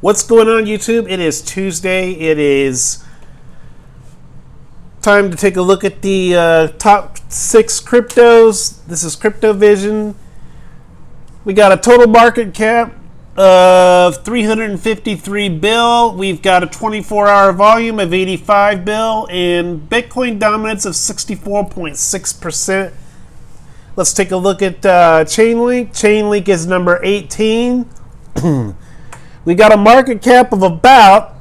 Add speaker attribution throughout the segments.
Speaker 1: What's going on, YouTube? It is Tuesday. It is time to take a look at the top 6 cryptos. This is Crypto Vision. We got a total market cap of 353 bill. We've got a 24-hour volume of 85 bill and Bitcoin dominance of 64.6%. Let's take a look at Chainlink. Chainlink is number 18. We got a market cap of about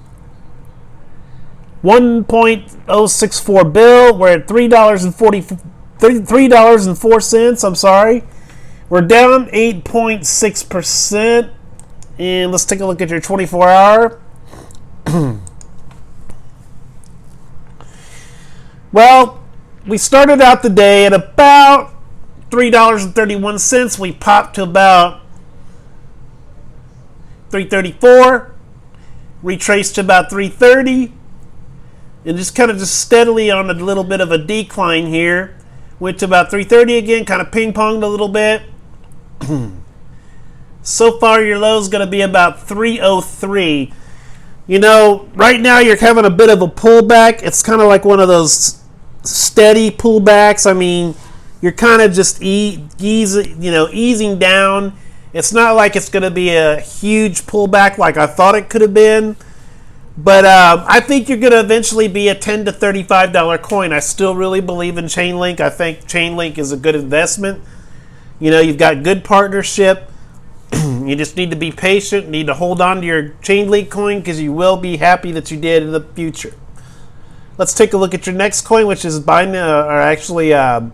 Speaker 1: 1.064 bill. We're at $3.04. I'm sorry. We're down 8.6%. And let's take a look at your 24-hour. Well, we started out the day at about $3.31. We popped to about $3.34, retraced to about $3.30, and just steadily on a little bit of a decline here. Went to about $3.30 again, kind of ping-ponged a little bit. So far, your low is going to be about $3.03. You know, right now you're having a bit of a pullback. It's kind of like one of those steady pullbacks. I mean, you're kind of just easing down. It's not like it's going to be a huge pullback like I thought it could have been. But I think you're going to eventually be a $10 to $35 coin. I still really believe in Chainlink. I think Chainlink is a good investment. You know, you've got good partnership. You just need to be patient. You need to hold on to your Chainlink coin because you will be happy that you did in the future. Let's take a look at your next coin, which is Bitcoin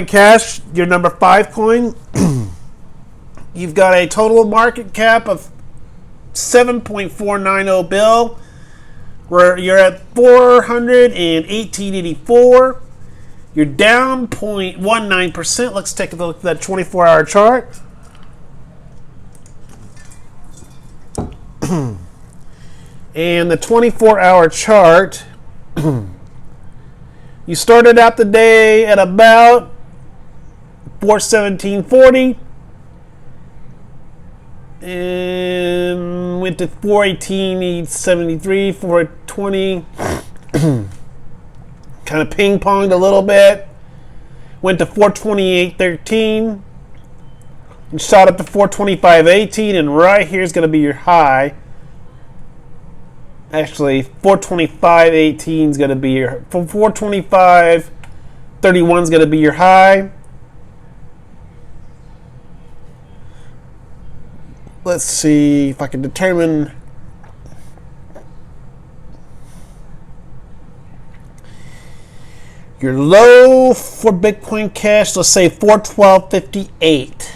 Speaker 1: Cash, your number 5 coin. You've got a total market cap of 7.490 bill. Where you're at 418.84. You're down 0.19%. Let's take a look at that 24-hour chart. And the 24-hour chart, you started out the day at about 417.40 and went to 418.73, 420. Kind of ping-ponged a little bit. Went to 428.13 and shot up to 425.18, and right here is going to be your high. Actually, 425.18 is going to be your 425.31 is going to be your high. Let's see if I can determine. Your low for Bitcoin Cash, let's say 412.58.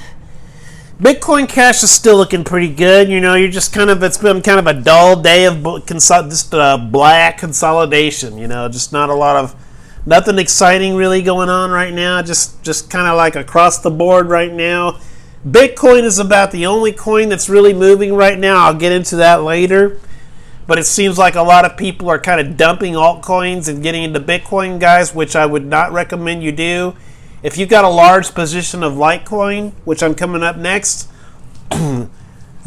Speaker 1: Bitcoin Cash is still looking pretty good. You know, it's been kind of a dull day of just black consolidation. You know, just nothing exciting really going on right now. Just kind of like across the board right now. Bitcoin is about the only coin that's really moving right now. I'll get into that later. But it seems like a lot of people are kind of dumping altcoins and getting into Bitcoin, guys, which I would not recommend you do. If you've got a large position of Litecoin, which I'm coming up next,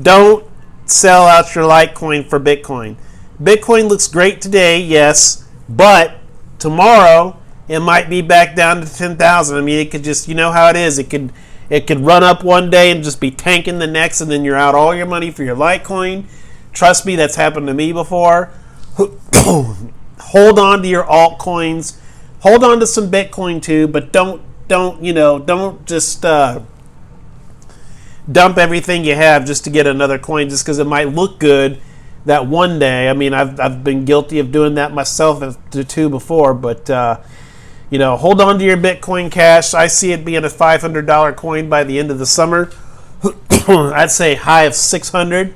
Speaker 1: don't sell out your Litecoin for Bitcoin. Bitcoin looks great today, yes, but tomorrow it might be back down to 10,000. I mean, it could just, you know how it is. It could run up one day and just be tanking the next, and then you're out all your money for your Litecoin. Trust me, that's happened to me before. Hold on to your altcoins. Hold on to some Bitcoin too, but don't just dump everything you have just to get another coin just because it might look good that one day. I mean, I've been guilty of doing that myself too before, but hold on to your Bitcoin Cash. I see it being a $500 coin by the end of the summer. I'd say high of 600.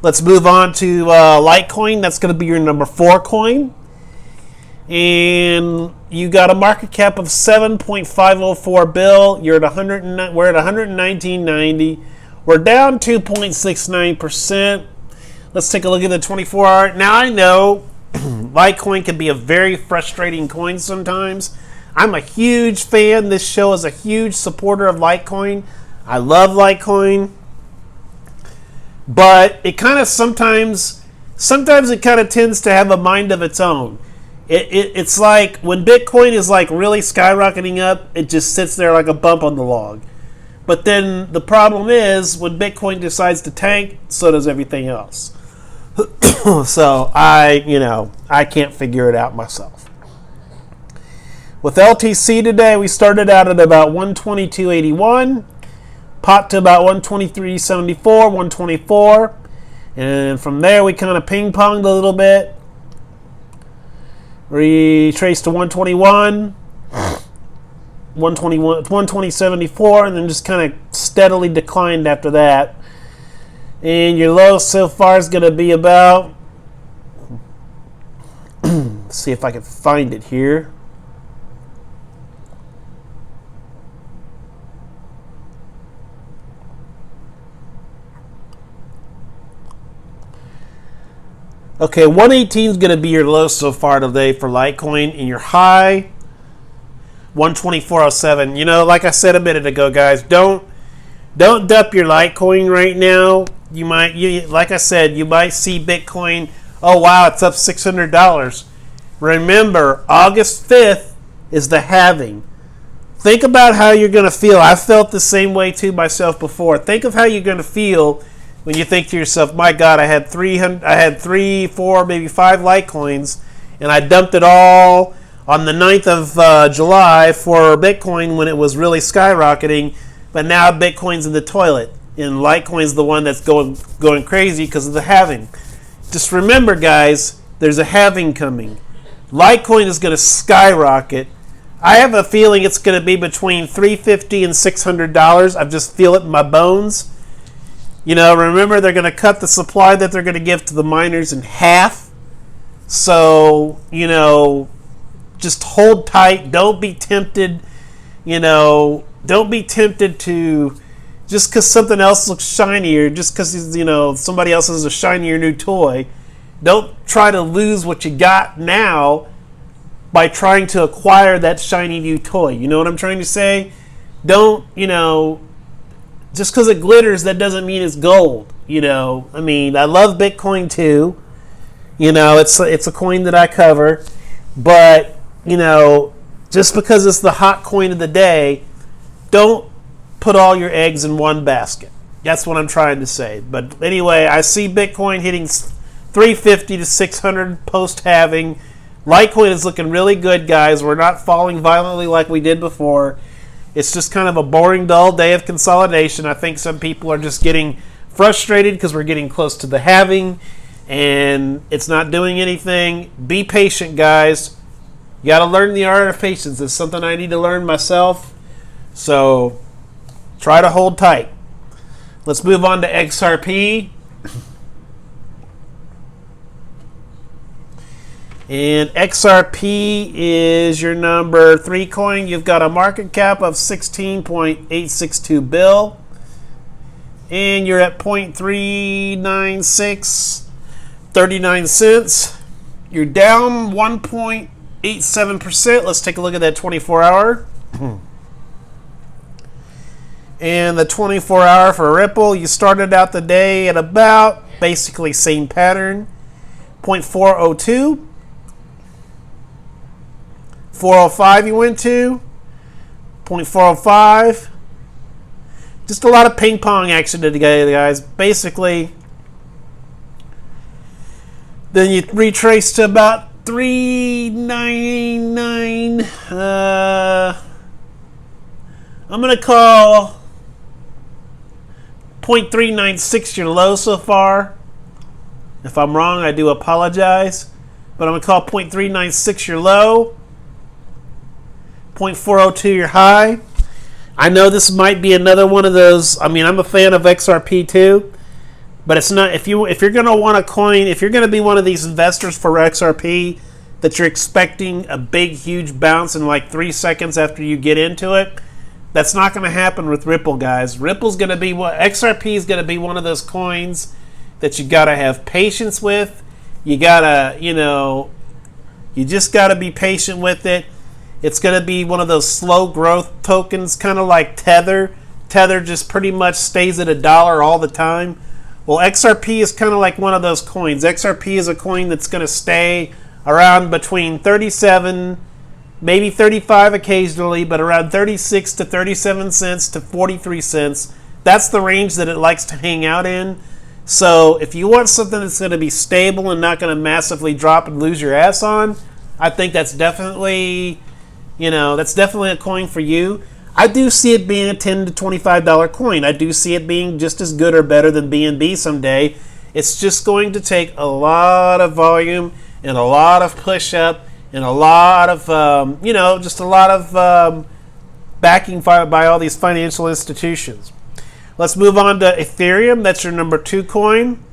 Speaker 1: Let's move on to Litecoin. That's going to be your number 4 coin. And you got a market cap of 7.504 bill. We're at 119.90. We're down 2.69%. Let's take a look at the 24-hour. Now, I know Litecoin can be a very frustrating coin sometimes. I'm a huge fan. This show is a huge supporter of Litecoin. I love Litecoin. but it kind of sometimes it kind of tends to have a mind of its own. It's like when Bitcoin is like really skyrocketing up, it just sits there like a bump on the log. But then the problem is when Bitcoin decides to tank, so does everything else. So I can't figure it out myself. With LTC today, we started out at about 122.81, popped to about 123.74, 124, and from there we kind of ping-ponged a little bit. Retraced to 121, 120.74, and then just kind of steadily declined after that. And your low so far is going to be about, let's see if I can find it here. Okay, 118 is going to be your low so far today for Litecoin, and your high, 124.07. You know, like I said a minute ago, guys, don't dump your Litecoin right now. Like I said, you might see Bitcoin. Oh wow, it's up $600. Remember, August 5th is the halving. Think about how you're going to feel. I felt the same way too myself before. Think of how you're going to feel when you think to yourself, my God, I had 3, 4, maybe 5 Litecoins, and I dumped it all on the 9th of July for Bitcoin when it was really skyrocketing, but now Bitcoin's in the toilet, and Litecoin's the one that's going crazy because of the halving. Just remember, guys, there's a halving coming. Litecoin is going to skyrocket. I have a feeling it's going to be between $350 and $600. I just feel it in my bones. You know, remember, they're going to cut the supply that they're going to give to the miners in half. So, you know, just hold tight. Don't be tempted, don't be tempted to, just because something else looks shinier, just because, somebody else has a shinier new toy, don't try to lose what you got now by trying to acquire that shiny new toy. You know what I'm trying to say? Don't, just because it glitters, that doesn't mean it's gold. I love Bitcoin too. It's a coin that I cover. But, just because it's the hot coin of the day, don't put all your eggs in one basket. That's what I'm trying to say. But anyway, I see Bitcoin hitting 350 to 600 post-halving. Litecoin is looking really good, guys. We're not falling violently like we did before. It's just kind of a boring, dull day of consolidation. I think some people are just getting frustrated because we're getting close to the halving and it's not doing anything. Be patient, guys. You got to learn the art of patience. It's something I need to learn myself. So try to hold tight. Let's move on to XRP. And XRP is your number 3 coin. You've got a market cap of 16.862 bill. And you're at 0.396, 39 cents. You're down 1.87%. Let's take a look at that 24-hour. And the 24-hour for Ripple, you started out the day at about, basically same pattern, 0.402. 405 you went to, 0.405. Just a lot of ping pong action today, guys. Basically, then you retrace to about 399. I'm going to call 0.396 your low so far. If I'm wrong, I do apologize. But I'm going to call 0.396 your low. 0.402 your high. I know this might be another one of those. I'm a fan of XRP too, but it's not. If you're going to want a coin, if you're going to be one of these investors for XRP that you're expecting a big, huge bounce in like 3 seconds after you get into it, that's not going to happen with Ripple, guys. Ripple's going to be XRP is going to be one of those coins that you got to have patience with. You gotta, you just got to be patient with it. It's going to be one of those slow growth tokens, kind of like Tether. Tether just pretty much stays at $1 all the time. Well, XRP is kind of like one of those coins. XRP is a coin that's going to stay around between 37, maybe 35 occasionally, but around 36 to 37 cents to 43 cents. That's the range that it likes to hang out in. So if you want something that's going to be stable and not going to massively drop and lose your ass on, I think that's definitely, that's definitely a coin for you. I do see it being a $10 to $25 coin. I do see it being just as good or better than BNB someday. It's just going to take a lot of volume and a lot of push up and a lot of, just a lot of backing by all these financial institutions. Let's move on to Ethereum. That's your number 2 coin.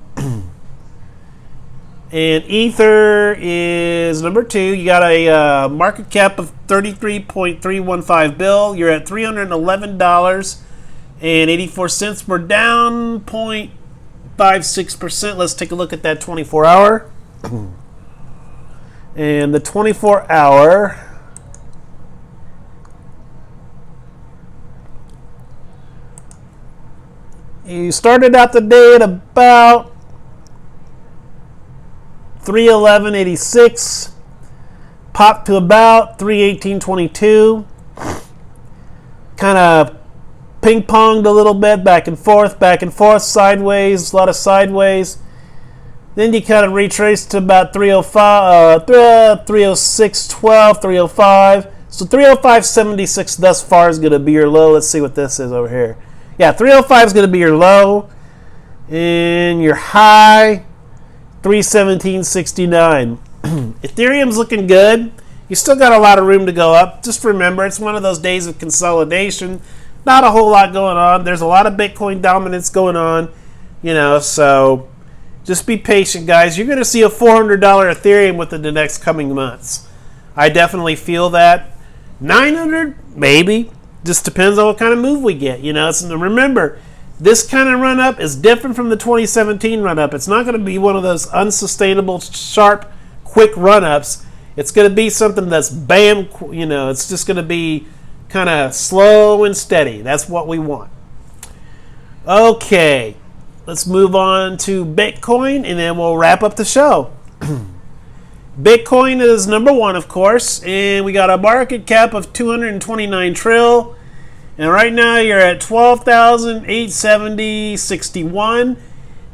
Speaker 1: And Ether is number 2. You got a market cap of 33.315 bill. You're at $311.84. We're down 0.56%. Let's take a look at that 24-hour. And the 24-hour, you started out the day at about 311.86, popped to about 318.22, kind of ping-ponged a little bit, back and forth, sideways, a lot of sideways. Then you kind of retraced to about 305, 306.12, 305. So 305.76 thus far is going to be your low. Let's see what this is over here. Yeah, 305 is going to be your low. And your high, 317.69. Ethereum's looking good. You still got a lot of room to go up. Just remember, it's one of those days of consolidation. Not a whole lot going on. There's a lot of Bitcoin dominance going on, so just be patient, guys. You're going to see a $400 Ethereum within the next coming months. I definitely feel that. 900, maybe. Just depends on what kind of move we get. So remember, this kind of run-up is different from the 2017 run-up. It's not going to be one of those unsustainable, sharp, quick run-ups. It's going to be something that's bam, it's just going to be kind of slow and steady. That's what we want. Okay. Let's move on to Bitcoin, and then we'll wrap up the show. Bitcoin is number 1, of course, and we got a market cap of 229 trill. And right now you're at 12,870.61.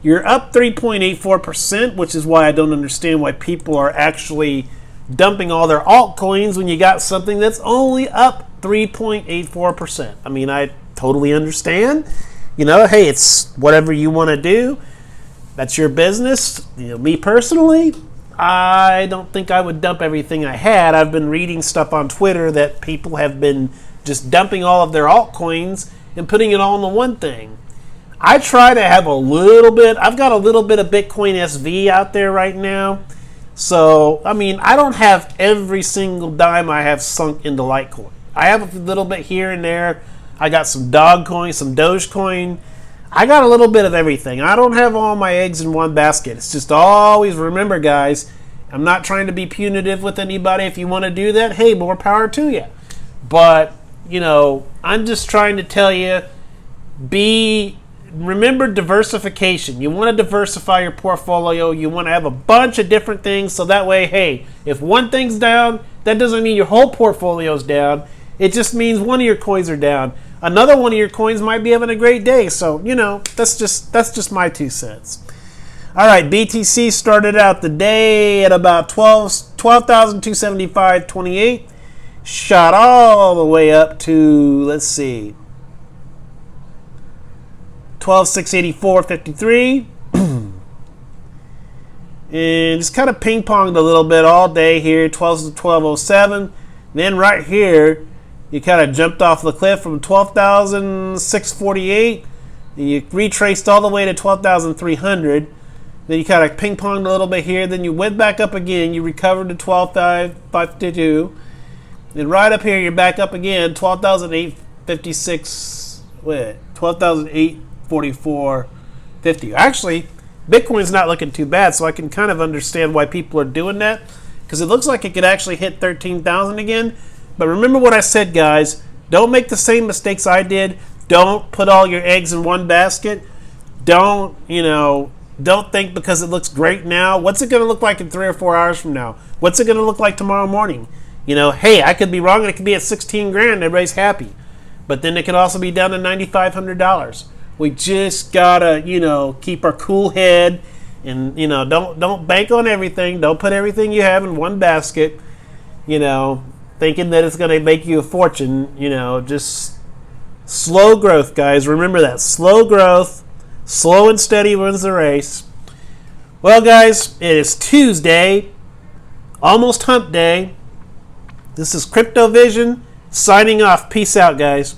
Speaker 1: You're up 3.84%, which is why I don't understand why people are actually dumping all their altcoins when you got something that's only up 3.84%. I mean, I totally understand. Hey, it's whatever you want to do. That's your business. Me personally, I don't think I would dump everything I had. I've been reading stuff on Twitter that people have been just dumping all of their altcoins and putting it all into one thing. I try to have a little bit. I've got a little bit of Bitcoin SV out there right now. So, I mean, I don't have every single dime I have sunk into Litecoin. I have a little bit here and there. I got some Dogcoin, some Dogecoin. I got a little bit of everything. I don't have all my eggs in one basket. It's just always remember, guys, I'm not trying to be punitive with anybody. If you want to do that, hey, more power to you. But, I'm just trying to tell you, remember diversification. You want to diversify your portfolio. You want to have a bunch of different things so that way, hey, if one thing's down, that doesn't mean your whole portfolio's down. It just means one of your coins are down. Another one of your coins might be having a great day. So, that's just my 2 cents. All right, BTC started out the day at about 12,275.28. Shot all the way up to, let's see, 12,684.53. And just kind of ping-ponged a little bit all day here, 12,007. Then right here, you kind of jumped off the cliff from 12,648. And you retraced all the way to 12,300. Then you kind of ping-ponged a little bit here. Then you went back up again. You recovered to 12,552. Then right up here, you're back up again, 12,856. Wait, 12,844.50. Actually, Bitcoin's not looking too bad, so I can kind of understand why people are doing that, because it looks like it could actually hit 13,000 again. But remember what I said, guys. Don't make the same mistakes I did. Don't put all your eggs in one basket. Don't, don't think because it looks great now. What's it going to look like in 3 or 4 hours from now? What's it going to look like tomorrow morning? Hey, I could be wrong and it could be at 16 grand. Everybody's happy. But then it could also be down to $9,500. We just gotta, keep our cool head, and don't bank on everything. Don't put everything you have in one basket. Thinking that it's gonna make you a fortune. Just slow growth, guys. Remember that slow growth, slow and steady wins the race. Well, guys, it is Tuesday, almost hump day. This is Crypto Vision signing off. Peace out, guys.